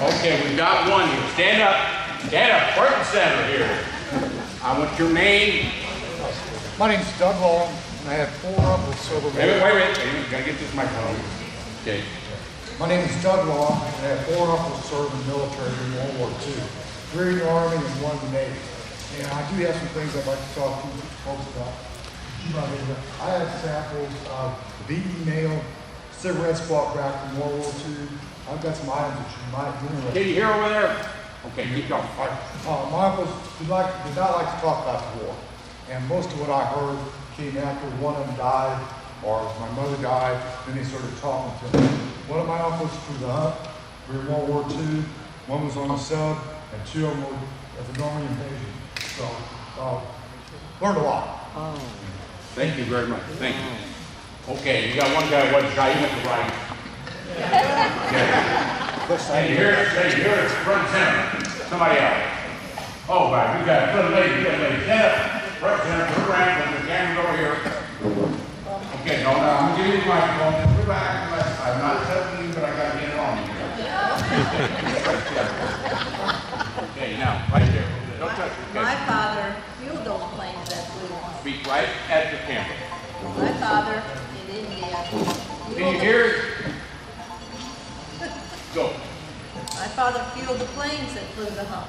Okay, we got one here. Stand up, front and center here. I want your name. My name's Doug Long, and I have 4 uncles serve in Wait. You gotta get this microphone. Okay. My name is Doug Long, and I have 4 uncles serve in the military in World War II. 3 in the Army and 1 in the Navy. And I do have some things I'd like to talk to you folks about. I have samples of beaten nail, cigarettes brought back from World War II. I've got some items that you might be interested in. Can you hear over there? Okay, keep going. My uncles did not like to talk about the war. And most of what I heard came after one of them died, or my mother died, then they started talking to me. One of my uncles through the hunt, we were in World War II, one was on the sub, and 2 of them were at the Normandy invasion. So, learned a lot. Oh. Thank you very much. Thank you. Okay, you got one guy, one guy, you went to right. Hey, you hear it, front center. Somebody else. Oh, right, we got a lady, stand up, front center, turn around, and the camera's over here. Okay, no, I'm gonna give you the microphone. Relax. I'm not touching you, but I gotta get it on you. Okay, now, right there. Don't touch it. Okay. My father fueled those planes that flew. Speak right at the camera. My father in India. Can you hear it? father fueled the planes that flew the hump.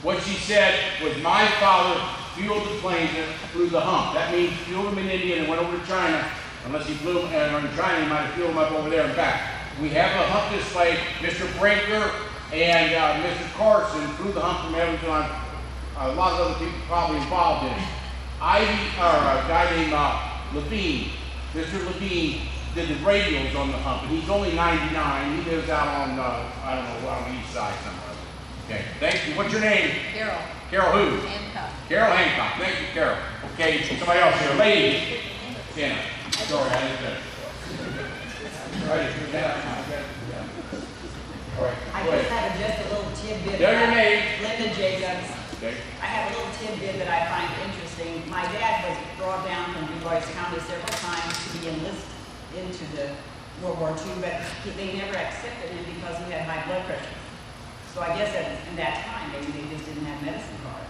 What she said was my father fueled the planes that flew the hump. That means fueled them in India and went over to China. Unless he flew them in China, he might have fueled them up over there and back. We have a hump display. Mr. Brinker and Mr. Carson flew the hump from Evansville. A lot of other people probably involved in it. A guy named Levine, Mr. Levine, did the radials on the hump, and he's only 99. He lives out on, I don't know, on the east side somewhere. Okay, thank you. What's your name? Carol. Carol who? Hancock. Carol Hancock. Thank you, Carol. Okay, somebody else here. Lady. Sienna. Sorry, I didn't finish. All right, you're down. All right, I go just ahead. have just a little tidbit. Tell your name. Linda Jacobs. Okay. I have a little tidbit that I find interesting. My dad was brought down from DuBois County several times to be enlisted into the World War II, but they never accepted him because he had high blood pressure. So I guess in that time, maybe they just didn't have medicine card.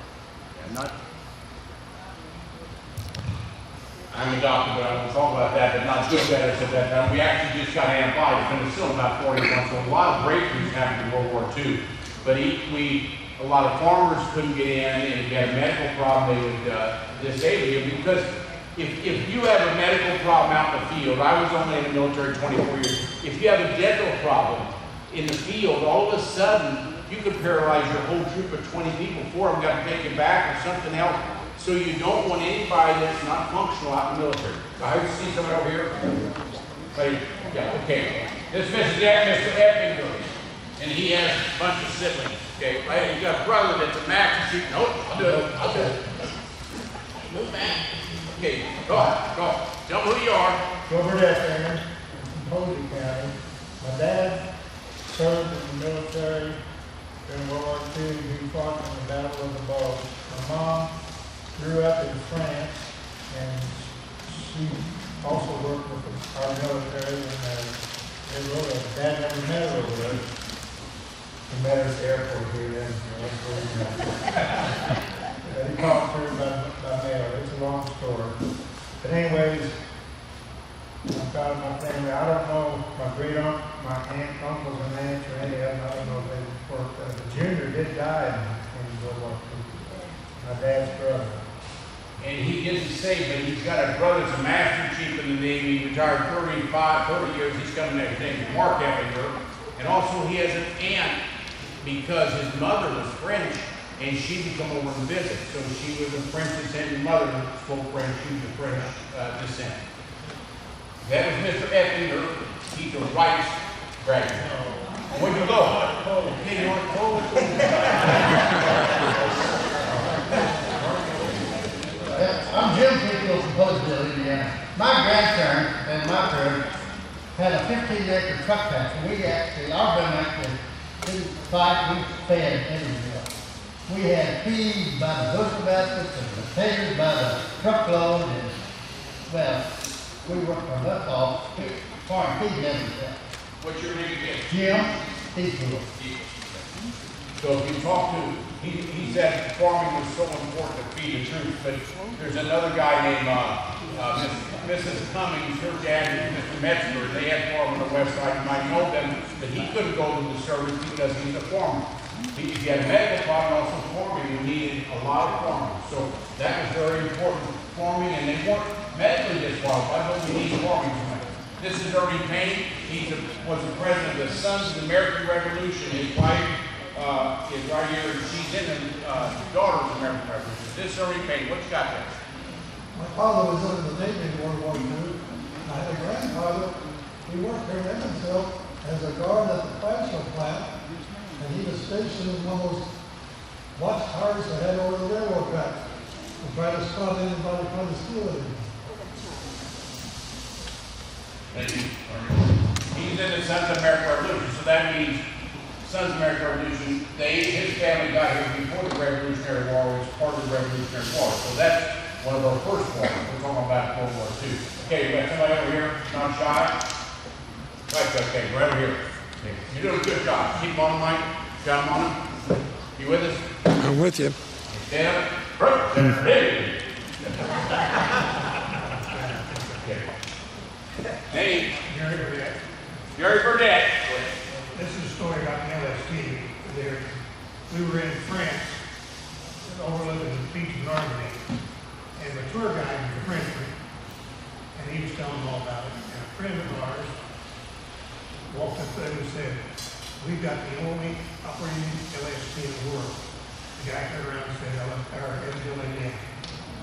I'm a doctor, but I won't talk about that, but not good better at that time. We actually just got antibiotics, and it's still about 40 months, so a lot of breakthroughs happened in World War II. But a lot of farmers couldn't get in, and if you had a medical problem, they would disable you, because if you have a medical problem out in the field, I was only in the military 24 years, if you have a dental problem in the field, all of a sudden, you could paralyze your whole troop of 20 people. 4 of them got taken back or something else. So you don't want anybody that's not functional out in the military. I see someone over here. Right. Yeah, okay. This Mr. Effinger, and he has a bunch of siblings. Okay, right? You got a brother that's a master chief. Nope, I'll do it. Move back. Okay, go. Tell me who you are. Robert Effinger from Posey County. My dad served in the military during World War II. He fought in the Battle of the Bulge. My mom grew up in France, and she also worked with our military, and Dad never met her over there. He met her at the airport here then. He talked to her by mail. It's a long story. But anyways, I'm proud of my family. I don't know my great-uncle, my uncles and aunts or any of them. I don't know if they worked. The junior did die in World War II. My dad's brother. And he didn't say, but he's got a brother that's a master chief in the Navy, retired 30 years. He's coming next name is Mark Effinger. And also he has an aunt because his mother was French and she would come over and visit. So she was of French descent. His mother spoke French. She was of French descent. That was Mr. Effinger. He's a Rice graduate. Where'd you go? Okay, you want to go? I'm Jim Pickle from Poseville, Indiana. My grandparents and my parents had a 15-acre truck patch, and we actually, our family actually didn't fight, we fed Evansville. We had feed by the bushel baskets and potatoes by the truckload, and, well, we worked our butts off farm feeding Evansville. What's your name again? Jim Pickle. So if you talk to, he said farming was so important to feed the troops, but there's another guy named Mrs. Cummings, her dad is Mr. Metzger. They had farm on the west side. You might know them, but he couldn't go to the service because he's a farmer. If you had a medical problem, also farming, you needed a lot of farmers. So that was very important, farming, and they weren't medically disqualified, but we need farming. This is Ernie Payne. He was the president of the Sons of the American Revolution. His wife is right here, and she's in the Daughters of the American Revolution. This is Ernie Payne. What you got there? My father was in the Navy in World War II. I had a grandfather. He worked here in Evansville as a guard at the Chrysler plant, and he was stationed in one of those watchtowers that had over the railroad tracks to try to stop anybody trying to steal anything. Thank you. He's in the Sons of American Revolution, so that means Sons of American Revolution, his family got here before the Revolutionary War, was part of the Revolutionary War. So that's one of our first wars. We're talking about World War II. Okay, we got somebody over here, not shy. Right, okay, right over here. Okay. You're doing a good job. Keep him on the mic. Got him on him. You with us? I'm with you. Stand up. Hey. Okay. Name? Gary Burdett. Gary Burdett. This is a story about the LSD. there. We were in France, overlooking the beach of Normandy, and the tour guide was a Frenchman, and he was telling them all about it. And a friend of ours walked up there and said, "We've got the only operating LSD in the world." The guy turned around and said, "LSD."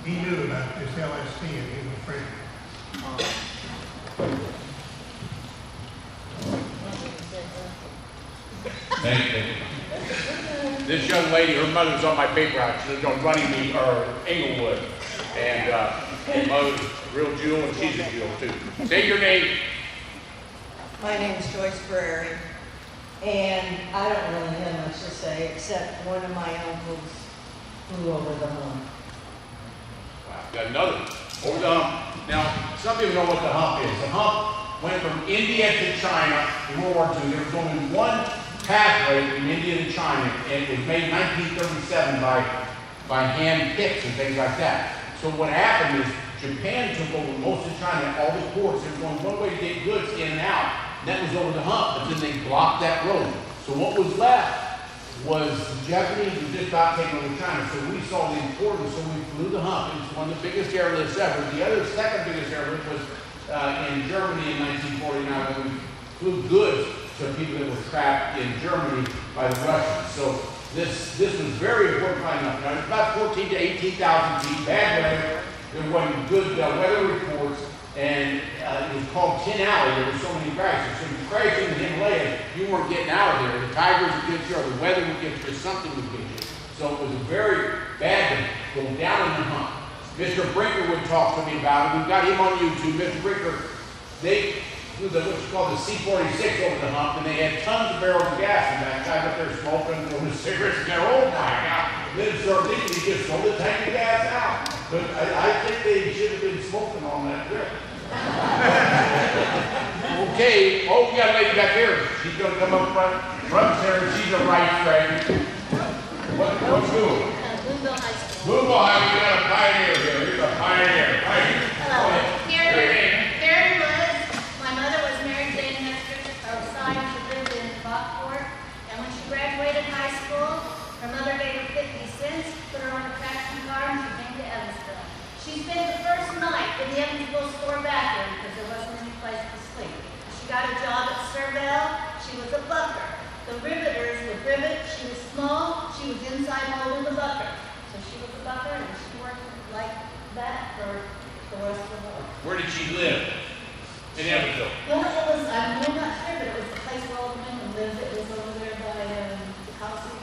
He knew about this LSD, and he was a Frenchman. Thank you. This young lady, her mother's on my paper route. She lives on Runnymede or Englewood. And her mother's a real jewel, and she's a jewel too. Say your name. My name's Joyce Prairie, and I don't really have much to say, except one of my uncles flew over the hump. Wow, got another over the hump. Now, some people know what the hump is. The hump went from India to China in World War II. There was only one pathway from India to China, and it was made in 1937 by hand picks and things like that. So what happened is Japan took over most of China, all the ports. There was only one way to get goods in and out, and that was over the hump, but then they blocked that road. So what was left was the Japanese were just about taking over China. So we saw the importance, so we flew the hump. It was one of the biggest airlifts ever. The other second biggest airlift was in Germany in 1949 when we flew goods to people that were trapped in Germany by the Russians. So this was very important flying up. Now it's about 14 to 18,000 feet, bad weather. There wasn't good weather reports, and it was called Tin Alley. There were so many crashes. So if you crashed in the Himalayas, you weren't getting out of there. The tigers would get you, or the weather would get you, or something would get you. So it was a very bad to go down in the hump. Mr. Brinker would talk to me about it. We've got him on YouTube. Mr. Brinker, they flew what's called the C-46 over the hump, and they had tons of barrels of gas in that. Guys up there smoking, throwing cigarettes, and they're, oh my God. Then it started leaking, he just sold the tank of gas out. But I think they should have been smoking on that trip. Okay, oh, we got a lady back here. She's gonna come up front there, she's a rice trader. What school? Boonville High School. Boonville High, we got a pioneer here. Here's a pioneer. Hello. Karen Woods. My mother was Mary Jane Hester Osai. She lived in Buckport. And when she graduated high school, her mother gave her 50 cents, put her on a taxi car, and she came to Evansville. She spent the first night in the Evansville store bathroom because there wasn't any place to sleep. She got a job at Servell. She was a bucker. The riveters would rivet. She was small. She was inside holding the bucker. So she was a bucker, and she worked like that for the rest of the war. Where did she live? In Evansville. Well, it was, I'm not sure, but it was the place where all the women lived. It was over there by the Coliseum.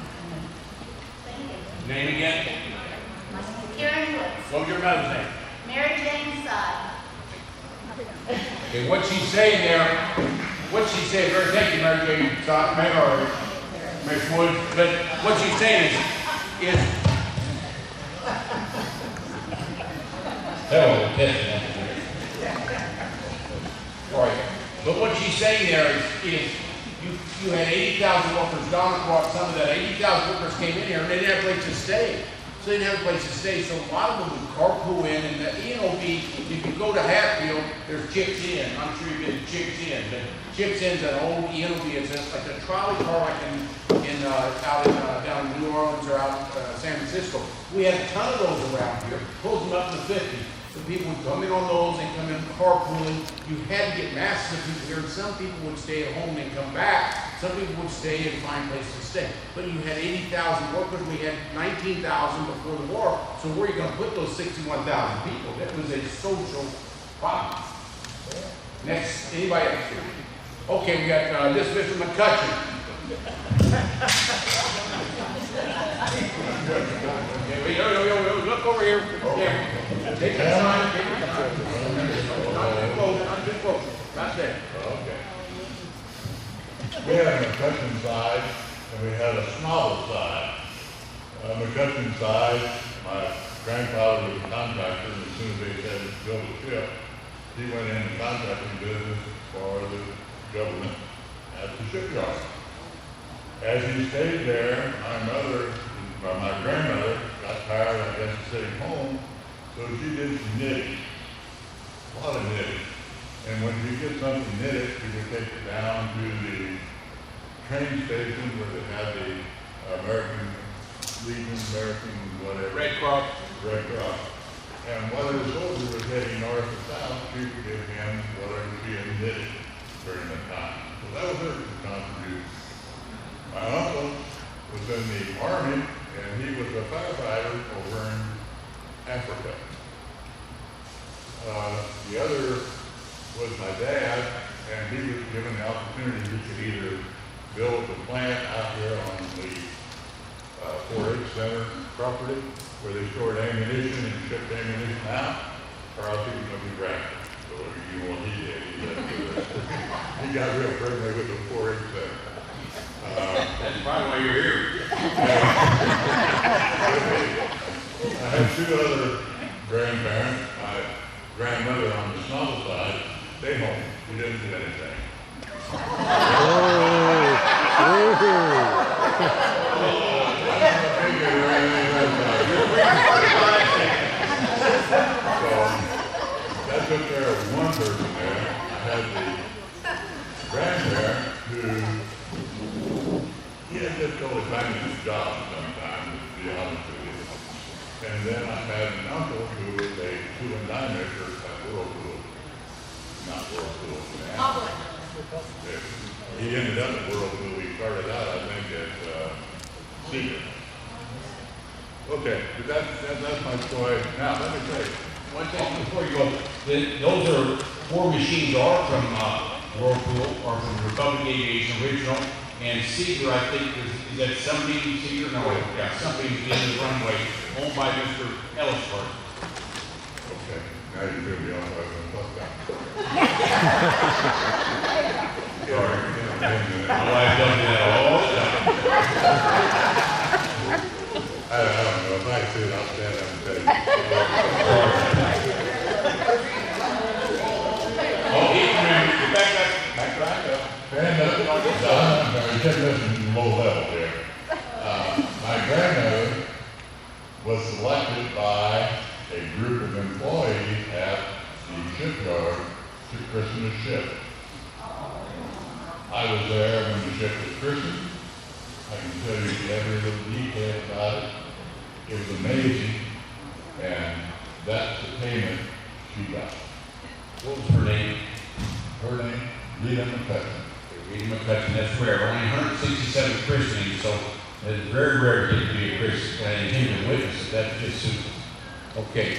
Name again? Karen Woods. What was your mother's name? Mary Jane Side. Okay, what she's saying there, very thank you, Mary Jane, or Miss Woods, but what she's saying is all right, but what she's saying there is you had 80,000 workers. Donna brought some of that. 80,000 workers came in here and they didn't have a place to stay. So they didn't have a place to stay. So a lot of them would carpool in, and the ENOB, if you go to Hatfield, there's Chips Inn. I'm sure you've been to Chips Inn. But Chips Inn's an old ENOB. It's like a trolley car like down in New Orleans or out in San Francisco. We had a ton of those around here. Pulls them up to 50. So people would come in on those and come in carpooling. You had to get masses of people here. And some people would stay at home and come back. Some people would stay and find places to stay. But you had 80,000 workers. We had 19,000 before the war. So where are you going to put those 61,000 people? That was a social problem. Next, anybody else here? Okay, we got this Mr. McCutcheon. Okay, wait, look over here. Yeah. Take the time. Not too close. Not there. Okay. We had a McCutcheon side, and we had a Snobble side. McCutcheon side, my grandfather was a contractor, and as soon as they said build a ship, he went into contracting business for the government at the shipyard. As he stayed there, my grandmother got tired, I guess, of sitting home, so she did some knitting, a lot of knitting. And when she get something knitted, she would take it down to the train station where they had the American Legion, American whatever. Red Cross. Red Cross. And whether the soldier was heading north or south, she would give him whatever she had knitted during the time. So that was her contribution. My uncle was in the Army, and he was a firefighter over in Africa. The other was my dad, and he was given the opportunity he could either build the plant out there on the 4-H Center property where they stored ammunition and shipped ammunition out, or else he was going to be drafted. So you know what he did. He got real friendly with the 4-H Center. That's probably why you're here. I had two other grandparents. My grandmother on the Snobble side stayed home. She didn't do anything. That took care of one person there. I had the grandparent who, he had difficulty finding his job sometimes, to be honest with you. And then I had an uncle who was a tool and die maker at Whirlpool. Not Whirlpool, man. He ended up at Whirlpool. He started out, I think, at Seeger. Okay, but that's my story. Now, let me tell you. One thing before you go, those are 4 machines are from Whirlpool or from Republic Aviation Original, and Seeger, I think, is that somebody Seeger? No, yeah, somebody in the runway owned by Mr. Ellisford. Okay, now you're going to be on what I was going to talk about. Sorry. My wife does that all the time. I don't know, if I see it, I'll stand up and tell you. Oh, back up. Stand up, I'm just listening low level here. My grandmother was selected by a group of employees at the shipyard to christen a ship. I was there when the ship was christened. I can tell you every little detail about it. It was amazing, and that's the payment she got. What was her name? Her name, Rita McCutcheon. Rita McCutcheon, that's rare. Only 167 christenings, so it's very rare to get to be a Christian and him to witness it. That's just super. Okay.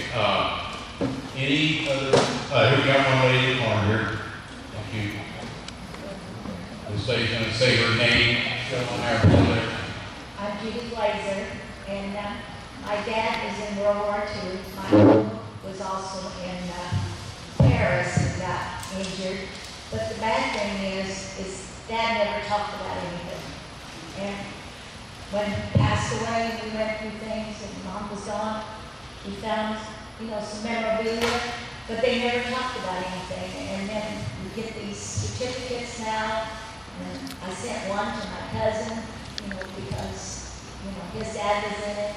Any other? Here we got one lady in the corner here. Thank you. This lady's going to say her name. Still on there. I'm Judy Glazer, and my dad was in World War II. My uncle was also in Paris and got injured. But the bad thing is Dad never talked about anything. And when he passed away, we went through things, and Mom was gone. We found, some memorabilia, but they never talked about anything. And then we get these certificates now, and I sent one to my cousin, because, his dad was in it.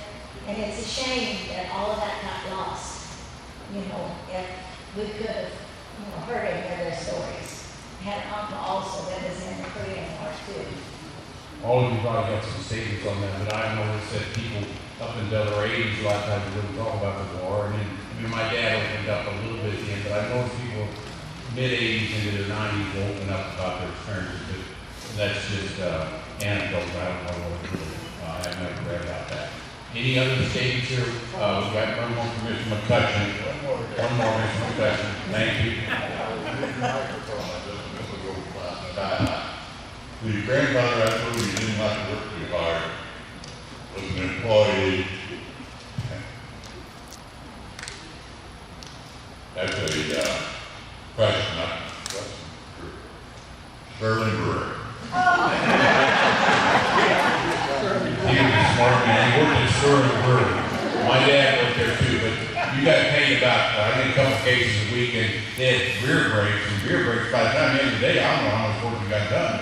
And it's a shame that all of that got lost. If we could have, heard any of their stories. I had an uncle also that was in the Korean War too. All of you probably got some statements on that, but I've noticed that people up until their 80s, a lot of times wouldn't talk about the war. I mean, my dad opened up a little bit at the end, but I know people mid-80s into their 90s will open up about their experiences, but that's just anecdotal. I don't know what really, I have never read about that. Any other statements here? We've got one more from Mr. McCutcheon. One more, Mr. McCutcheon. Thank you. The grandfather I told you didn't like to work too hard was an employee at the Sterling Brewery. He was a smart man. He worked at Sterling Brewery. My dad worked there too, but you got paid about, I think, a couple cases a week, and they had beer breaks, and beer breaks, by the time the end of the day, I don't know how much work you got done.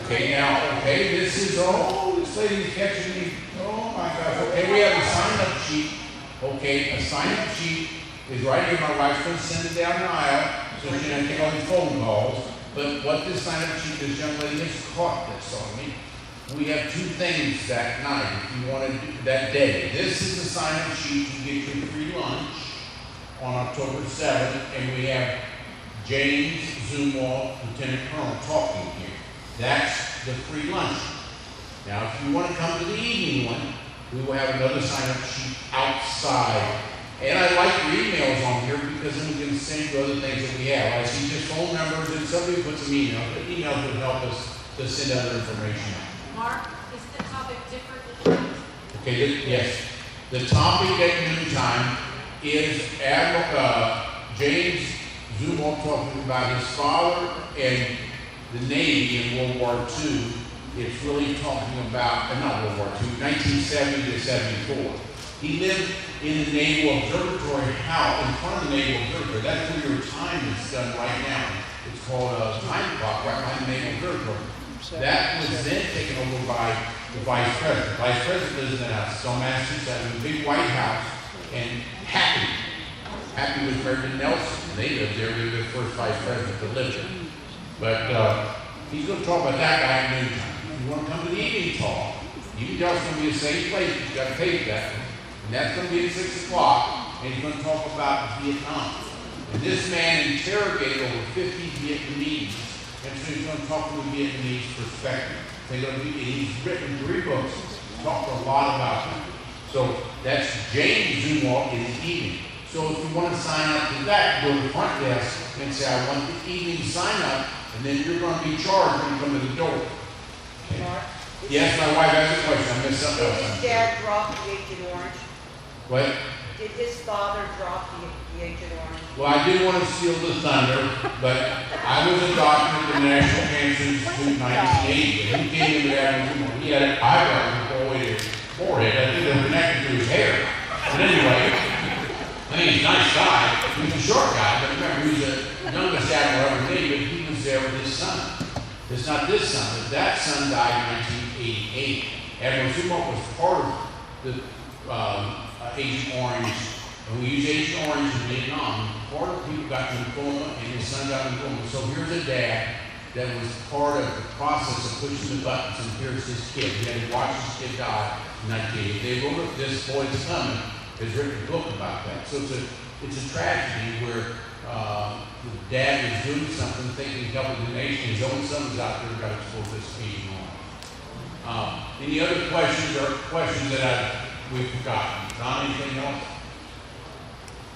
Okay, now, this is, this lady's catching me. Oh my gosh. Okay, we have a sign-up sheet. Okay, a sign-up sheet is right here. My wife's going to send it down the aisle, so she doesn't take all these phone calls. But what this sign-up sheet, this young lady has caught this on me. We have two things that night, if you want to do that day. This is a sign-up sheet to get your free lunch on October 7th, and we have James Zumwalt, Lieutenant Colonel, talking here. That's the free lunch. Now, if you want to come to the evening one, we will have another sign-up sheet outside. And I like your emails on here because then we can send you other things that we have. I see just phone numbers and somebody puts some emails. The emails would help us to send other information out. Mark, is the topic different? Okay, yes. The topic at noontime is Admiral James Zumwalt talking about his father and the Navy in World War II. It's really talking about, not World War II, 1970 to 74. He lived in the Naval Observatory House, in front of the Naval Observatory. That's where your time is done right now. It's called a time clock right behind the Naval Observatory. That was then taken over by the Vice President. The Vice President lives in a Stone, Massachusetts, in a big White House, and Happy was married to Nelson. They lived there. They were the first Vice President to live there. But he's going to talk about that guy at noontime. If you want to come to the evening talk, you can tell it's going to be a safe place, but you got to pay for that. And that's going to be at 6 o'clock, and he's going to talk about Vietnam. And this man interrogated over 50 Vietnamese, and so he's going to talk from a Vietnamese perspective. He's written 3 books, talked a lot about them. So that's James Zumwalt in the evening. So if you want to sign up to that, go to the front desk and say, I want the evening sign up, and then you're going to be charged when you come to the door. Okay. Mark? Yes, my wife has a question. I missed something else. Did his dad drop the Agent Orange? What? Did his father drop the Agent Orange? Well, I didn't want to steal the thunder, but I was a doctor at the National Cancer Institute in 1980, and he came into that, he had an eyebrow all the way to his forehead. I think they were connected to his hair. But anyway, I mean, he's a nice guy. He was a short guy, but remember, he was the youngest admiral ever made, but he was there with his son. It's not this son, but that son died in 1988. Admiral Zumwalt was part of the Agent Orange, and we use Agent Orange in Vietnam. Part of the people got lymphoma, and his son got lymphoma. So here's a dad that was part of the process of pushing the buttons, and here's his kid. He had to watch his kid die in 1988. They wrote up This Boy's Coming, has written a book about that. So it's a tragedy where the dad was doing something, thinking of helping the nation. His own son was out there and got exposed to this feeding on. Any other questions or questions that we've forgotten? Don, anything else?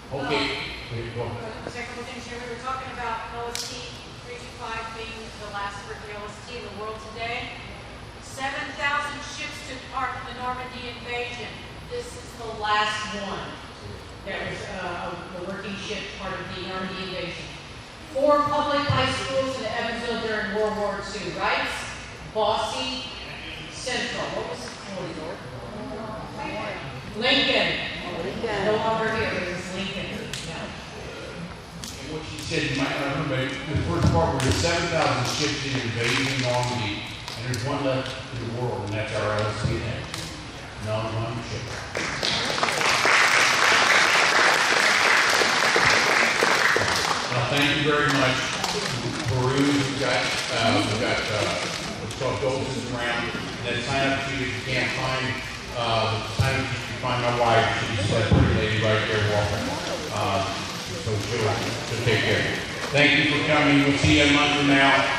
Okay. The second thing, we were talking about LST 325 being the last freaking LST in the world today. 7,000 ships took part in the Normandy invasion. This is the last one. That was a working ship part of the Normandy invasion. 4 public high schools in Evansville during World War II, right? Bossy, Central. What was it called, Lord? Lincoln. No longer here, it was Lincoln. Yeah. And what she said, you might not remember, but the first part where there's 7,000 ships in invasion Normandy, and there's one left in the world, and that's our LST. Non-one ship. Thank you very much. Peru, we've got what's called doses around. And then sign up sheet if you can't find, sign up sheet you find my wife. She's a pretty lady right there walking. So she'll take care of you. Thank you for coming. We'll see you a month from now.